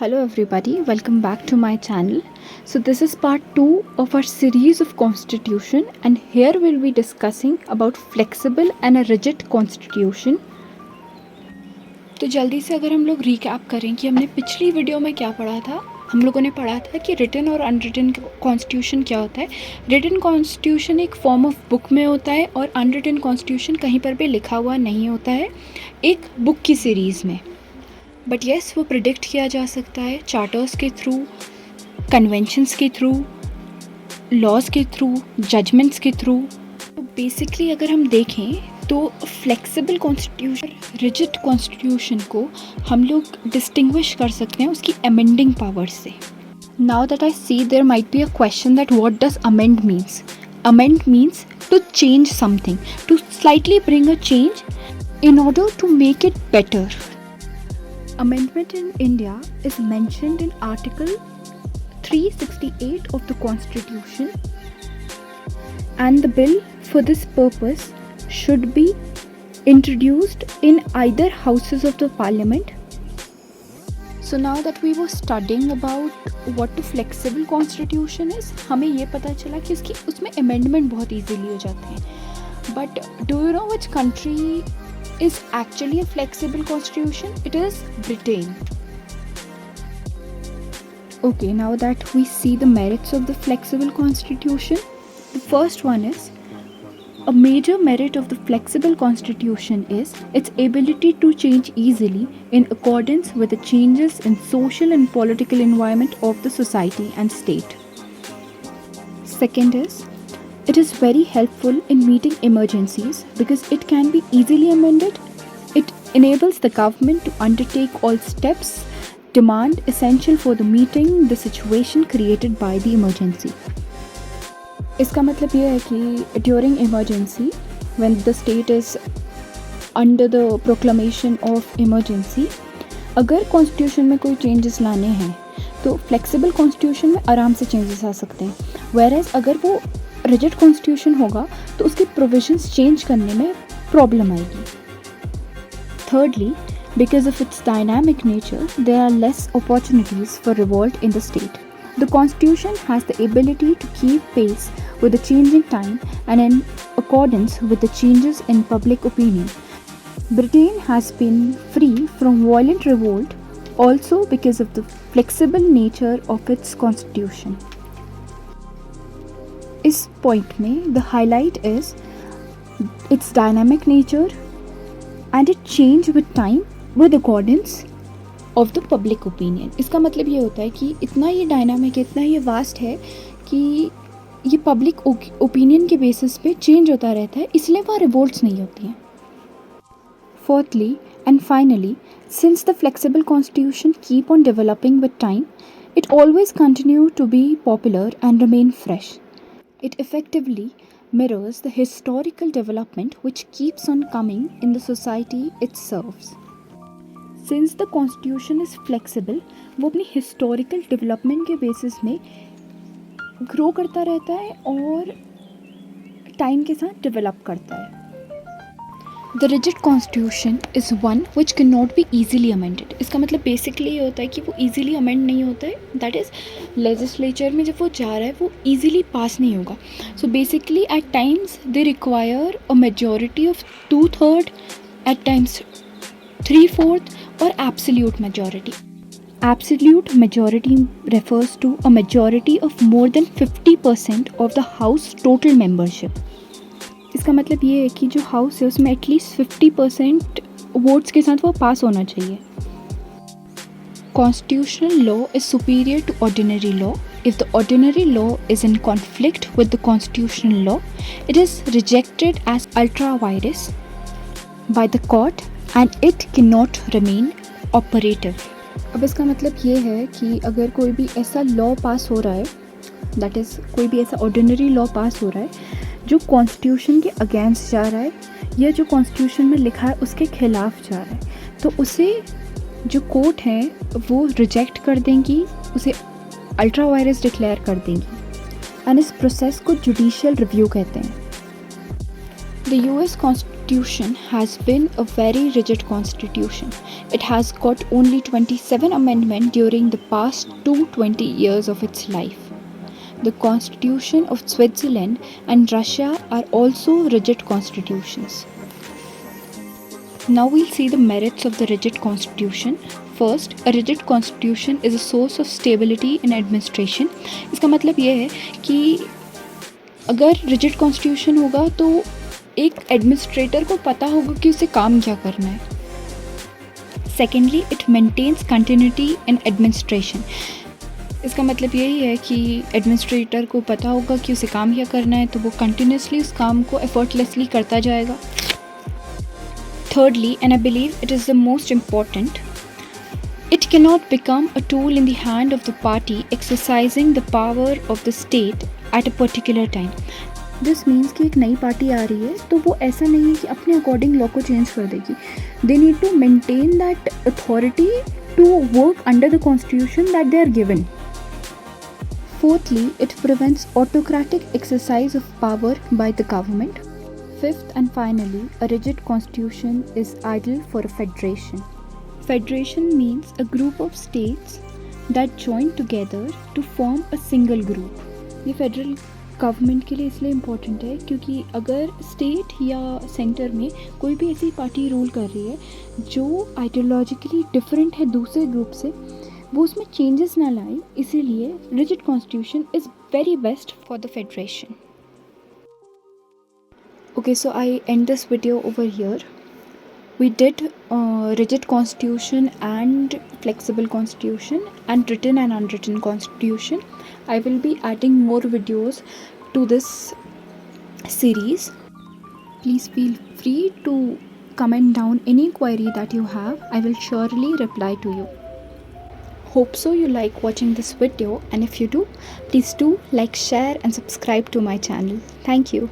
Hello everybody, welcome back to my channel. So this is part 2 of our series of constitution and here we'll be discussing about flexible and a rigid constitution. तो जल्दी से अगर हम लोग recap करें कि हमने पिछली वीडियो में क्या पढ़ा था, हम लोगों ने पढ़ा था कि रिटन और अनरिटन कॉन्स्टिट्यूशन क्या होता है। रिटन कॉन्स्टिट्यूशन एक फॉर्म ऑफ बुक में होता है और अनरिटन कॉन्स्टिट्यूशन कहीं पर भी लिखा हुआ नहीं होता है एक बुक की सीरीज़ में, बट येस वो प्रिडिक्ट किया जा सकता है चार्टर्स के थ्रू, कन्वेंशंस के थ्रू, लॉज के थ्रू, जजमेंट्स के थ्रू। तो बेसिकली अगर हम देखें तो फ्लेक्सिबल कॉन्स्टिट्यूशन, रिजिड कॉन्स्टिट्यूशन को हम लोग डिस्टिंग्विश कर सकते हैं उसकी अमेंडिंग पावर से। Now that I see there might be a question that what does amend means. Amend means to change something, to slightly bring a change in order to make it better. Amendment in India is mentioned in Article 368 of the Constitution, and the bill for this purpose should be introduced in either houses of the Parliament. So now that we were studying about what the flexible constitution is, हमें ये पता चला कि उसमें amendment बहुत easily हो जाते हैं. But do you know which country is actually a flexible constitution? It is Britain. Okay, now that we see the merits of the flexible constitution, the first one is a major merit of the flexible constitution is its ability to change easily in accordance with the changes in social and political environment of the society and state. Second is it is very helpful in meeting emergencies because it can be easily amended. It enables the government to undertake all steps demand essential for the meeting the situation created by the emergency. इसका मतलब ये है कि during emergency, when the state is under the proclamation of emergency, अगर constitution में कोई changes लाने हैं तो फ्लेक्सिबल कॉन्स्टिट्यूशन में आराम से चेंजेस आ सकते हैं, whereas अगर वो रिजिड कॉन्स्टिट्यूशन होगा तो उसके प्रोविजंस चेंज करने में प्रॉब्लम आएगी. Thirdly, because of its dynamic nature, there are less opportunities for revolt in the state. The constitution has the ability to keep pace with the changing time and in accordance with the changes in public opinion. Britain has been free from violent revolt also because of the flexible nature of its constitution. इस point में the highlight is it's dynamic nature and it change with time with accordance of the public opinion. इसका मतलब ये होता है कि इतना ये डायनामिक है, इतना ये वास्ट है कि ये पब्लिक ओपिनियन के बेसिस पे चेंज होता रहता है, इसलिए वहाँ रिवोल्ट्स नहीं होती हैं. Fourthly and finally, since the flexible constitution keep on developing with time, it always continue to be popular and remain fresh. It effectively mirrors the historical development which keeps on coming in the society it serves. Since the constitution is flexible, वो अपनी historical development के basis में grow करता रहता है और time के साथ develop करता है. The rigid constitution is one which cannot be easily amended. इसका मतलब बेसिकली ये होता है कि वो easily amend नहीं होता है, that is legislature में जब वो जा रहा है वो easily pass नहीं होगा. So basically at times they require a majority of 2/3, at times 3/4 or absolute majority. Absolute majority refers to a majority of more than 50% of the House total membership. इसका मतलब ये है कि जो हाउस है उसमें एटलीस्ट 50% वोट्स के साथ वो पास होना चाहिए. Constitutional law is superior to ordinary law. If the ordinary law is in conflict with the constitutional law, it is rejected as ultra vires by the court and it can not remain operative. अब इसका मतलब ये है कि अगर कोई भी ऐसा लॉ पास हो रहा है, दैट इज़ कोई भी ऐसा ऑर्डिनरी लॉ पास हो रहा है जो कॉन्स्टिट्यूशन के अगेंस्ट जा रहा है या जो कॉन्स्टिट्यूशन में लिखा है उसके खिलाफ जा रहा है, तो उसे जो कोर्ट है वो रिजेक्ट कर देंगी, उसे अल्ट्रा वायरस डिक्लेयर कर देंगी एंड इस प्रोसेस को जुडिशियल रिव्यू कहते हैं. The US Constitution has been a very rigid constitution. It has got only 27 amendments during the past 220 years of its life. The Constitution of Switzerland and Russia are also rigid constitutions. Now we'll see the merits of the rigid constitution. First, a rigid constitution is a source of stability in administration. इसका मतलब ये है कि अगर rigid constitution होगा तो एक administrator को पता होगा कि उसे काम क्या करना है. Secondly, it maintains continuity in administration. इसका मतलब यही है कि एडमिनिस्ट्रेटर को पता होगा कि उसे काम क्या करना है, तो वो कंटिन्यूसली उस काम को एफर्टलेसली करता जाएगा. Thirdly, and I believe it is the most important, it cannot become a tool in the hand of the party exercising the power of the state at a particular time. This means कि एक नई party आ रही है तो वो ऐसा नहीं है कि अपने अकॉर्डिंग लॉ को चेंज कर देगी. They need to maintain that authority to work under the constitution that they are given. Fourthly, it prevents autocratic exercise of power by the government. Fifth and finally, a rigid constitution is ideal for a federation. Federation means a group of states that join together to form a single group. ये federal government के लिए इसलिए important है क्योंकि अगर state या centre में कोई भी ऐसी पार्टी रूल कर रही है जो आइडियोलॉजिकली डिफरेंट है दूसरे ग्रुप से, वो उसमें चेंजेस ना लाए, इसीलिए rigid constitution is very best for the federation. Okay, so I end this video over here. We did rigid constitution and flexible constitution and written and unwritten constitution. I will be adding more videos to this series. Please feel free to comment down any query that you have. I will surely reply to you. Hope so you like watching this video, and if you do, please do like, share and subscribe to my channel. Thank you.